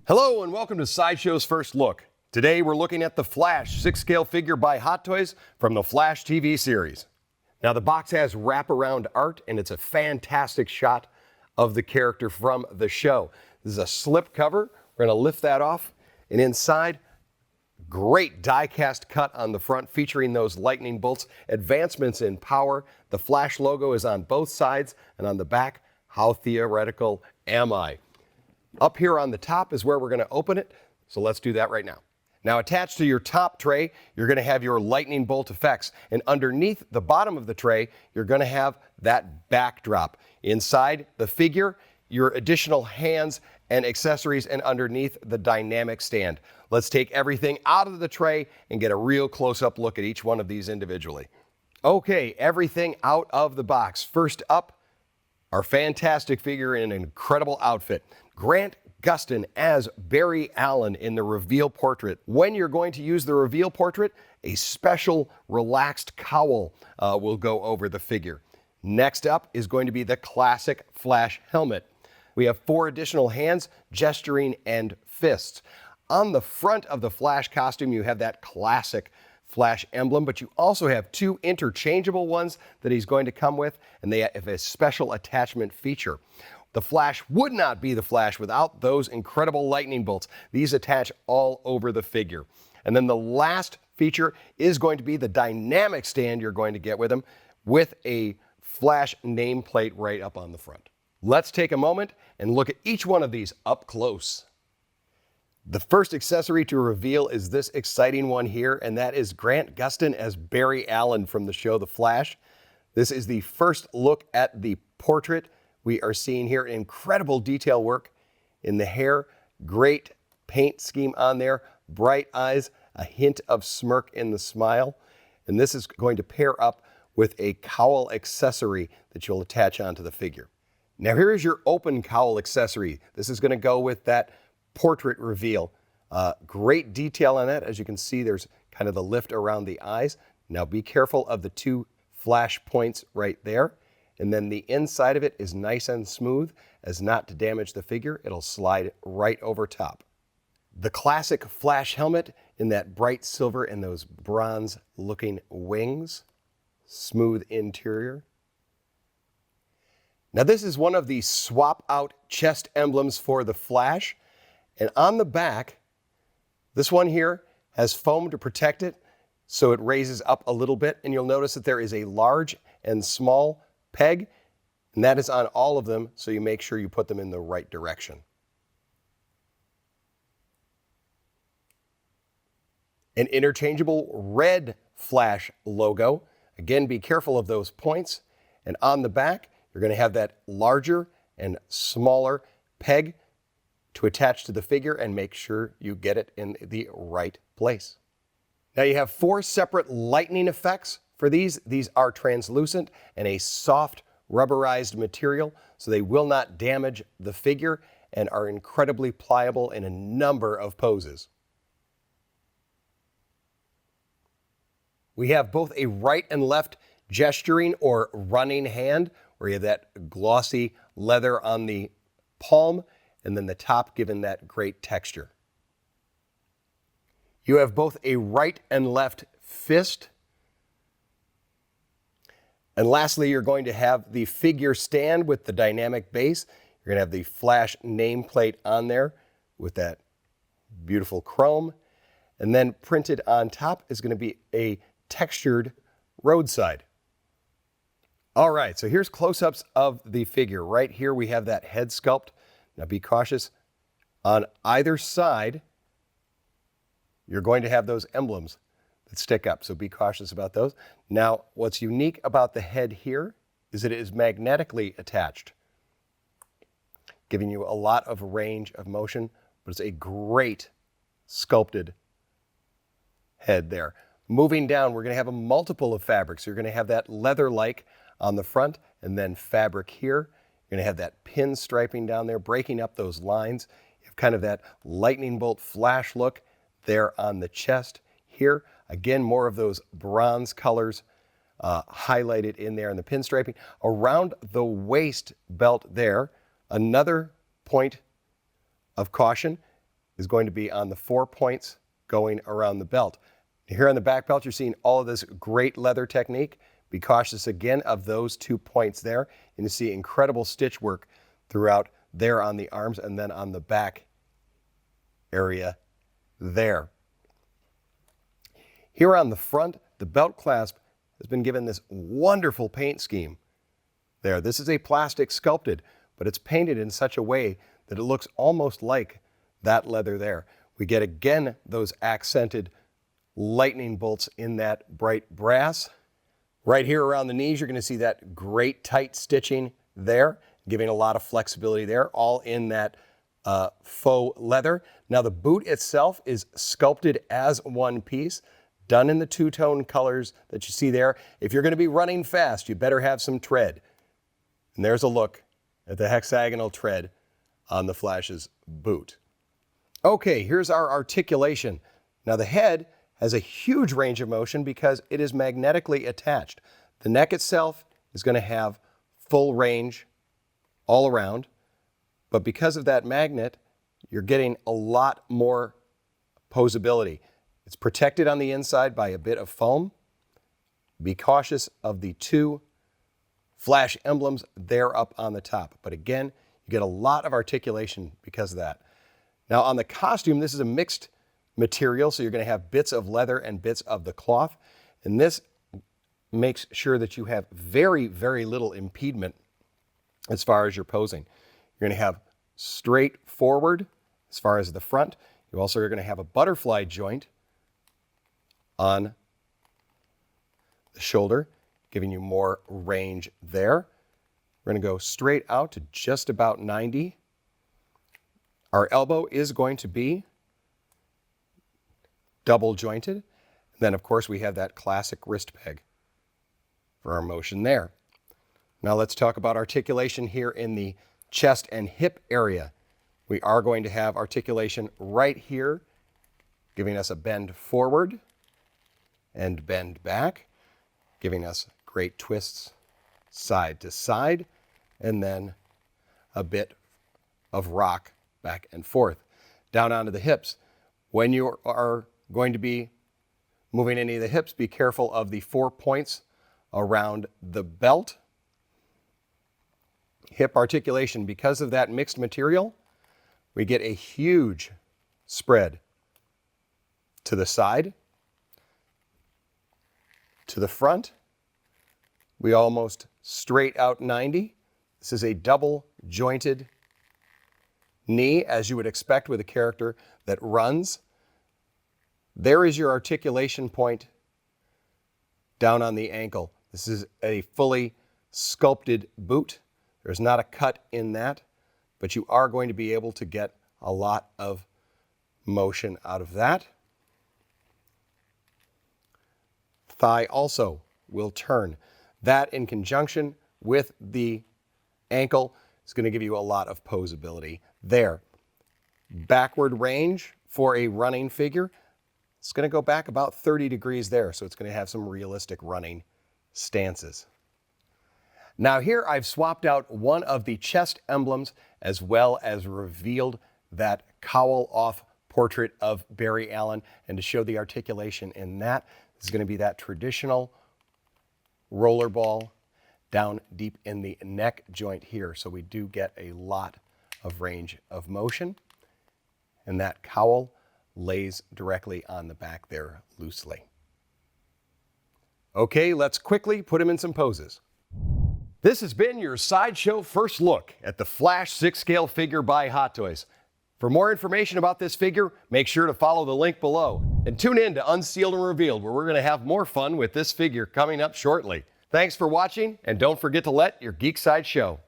Hello and welcome to Sideshow's First Look. Today we're looking at the Flash 6-scale figure by Hot Toys from the Flash TV series. Now the box has wraparound art and it's a fantastic shot of the character from the show. This is a slip cover. We're going to lift that off, and inside, great die-cast cut on the front featuring those lightning bolts, advancements in power. The Flash logo is on both sides, and on the back, how theoretical am I? Up here on the top is where we're going to open it, so let's do that right now. Now attached to your top tray, you're going to have your lightning bolt effects, and underneath the bottom of the tray, you're going to have that backdrop. Inside the figure, your additional hands and accessories, and underneath the dynamic stand. Let's take everything out of the tray and get a real close-up look at each one of these individually. Okay, everything out of the box. First up, our fantastic figure in an incredible outfit. Grant Gustin as Barry Allen in the reveal portrait. When you're going to use the reveal portrait, a special relaxed cowl will go over the figure. Next up is going to be the classic Flash helmet. We have 4 additional hands, gesturing, and fists. On the front of the Flash costume, you have that classic Flash emblem, but you also have 2 interchangeable ones that he's going to come with, and they have a special attachment feature. The Flash would not be the Flash without those incredible lightning bolts. These attach all over the figure. And then the last feature is going to be the dynamic stand you're going to get with him, with a Flash nameplate right up on the front. Let's take a moment and look at each one of these up close. The first accessory to reveal is this exciting one here, and that is Grant Gustin as Barry Allen from the show The Flash. This is the first look at the portrait. We are seeing here incredible detail work in the hair, great paint scheme on there, bright eyes, a hint of smirk in the smile. And this is going to pair up with a cowl accessory that you'll attach onto the figure. Now here is your open cowl accessory. This is going to go with that portrait reveal. Great detail on that. As you can see, there's kind of the lift around the eyes. Now be careful of the 2 flash points right there. And then the inside of it is nice and smooth as not to damage the figure. It'll slide right over top. The classic Flash helmet in that bright silver and those bronze looking wings. Smooth interior. Now this is one of the swap out chest emblems for the Flash. And on the back, this one here has foam to protect it so it raises up a little bit. And you'll notice that there is a large and small peg, and that is on all of them, so you make sure you put them in the right direction. An interchangeable red Flash logo. Again, be careful of those points. And on the back, you're going to have that larger and smaller peg to attach to the figure, and make sure you get it in the right place. Now you have 4 separate lightning effects for these. These are translucent and a soft rubberized material, so they will not damage the figure and are incredibly pliable in a number of poses. We have both a right and left gesturing or running hand, where you have that glossy leather on the palm, and then the top given that great texture. You have both a right and left fist. And lastly, you're going to have the figure stand with the dynamic base. You're going to have the Flash nameplate on there with that beautiful chrome. And then printed on top is going to be a textured roadside. All right, so here's close-ups of the figure. Right here we have that head sculpt. Now be cautious. On either side, you're going to have those emblems that stick up, so be cautious about those. Now, what's unique about the head here is that it is magnetically attached, giving you a lot of range of motion, but it's a great sculpted head there. Moving down, we're going to have a multiple of fabrics. You're going to have that leather-like on the front, and then fabric here. You're going to have that pin striping down there, breaking up those lines. You have kind of that lightning bolt Flash look there on the chest. Here, again, more of those bronze colors highlighted in there in the pinstriping. Around the waist belt there, another point of caution. is going to be on the 4 points going around the belt. Here on the back belt, you're seeing all of this great leather technique. Be cautious again of those 2 points there. And you see incredible stitch work throughout there on the arms and then on the back area there. Here on the front, the belt clasp has been given this wonderful paint scheme there. This is a plastic sculpted, but it's painted in such a way that it looks almost like that leather there. We get again those accented lightning bolts in that bright brass. Right here around the knees, you're going to see that great tight stitching there, giving a lot of flexibility there, all in that faux leather. Now the boot itself is sculpted as one piece, done in the two-tone colors that you see there. If you're going to be running fast, you better have some tread. And there's a look at the hexagonal tread on the Flash's boot. Okay, here's our articulation. Now the head has a huge range of motion because it is magnetically attached. The neck itself is going to have full range all around, but because of that magnet, you're getting a lot more posability. It's protected on the inside by a bit of foam. Be cautious of the 2 Flash emblems there up on the top. But again, you get a lot of articulation because of that. Now on the costume, this is a mixed material, so you're going to have bits of leather and bits of the cloth. And this makes sure that you have very, very little impediment as far as your posing. You're going to have straight forward as far as the front. You also are going to have a butterfly joint on the shoulder, giving you more range there. We're going to go straight out to just about 90. Our elbow is going to be double jointed. And then, of course, we have that classic wrist peg for our motion there. Now let's talk about articulation here in the chest and hip area. We are going to have articulation right here, giving us a bend forward and bend back, giving us great twists side to side, and then a bit of rock back and forth. Down onto the hips. When you are going to be moving any of the hips, be careful of the 4 points around the belt. Hip articulation, because of that mixed material, we get a huge spread to the side, to the front. We almost straight out 90. This is a double jointed knee, as you would expect with a character that runs. There is your articulation point down on the ankle. This is a fully sculpted boot. There's not a cut in that, but you are going to be able to get a lot of motion out of that. Thigh also will turn. That in conjunction with the ankle is going to give you a lot of posability there. Backward range for a running figure. It's going to go back about 30 degrees there, so it's going to have some realistic running stances. Now here I've swapped out one of the chest emblems as well as revealed that cowl-off portrait of Barry Allen, and to show the articulation in that, this is going to be that traditional rollerball down deep in the neck joint here. So we do get a lot of range of motion, and that cowl lays directly on the back there loosely. Okay, let's quickly put him in some poses. This has been your Sideshow first look at the Flash 6-scale figure by Hot Toys. For more information about this figure, make sure to follow the link below and tune in to Unsealed and Revealed, where we're going to have more fun with this figure coming up shortly. Thanks for watching, and don't forget to let your geek side show.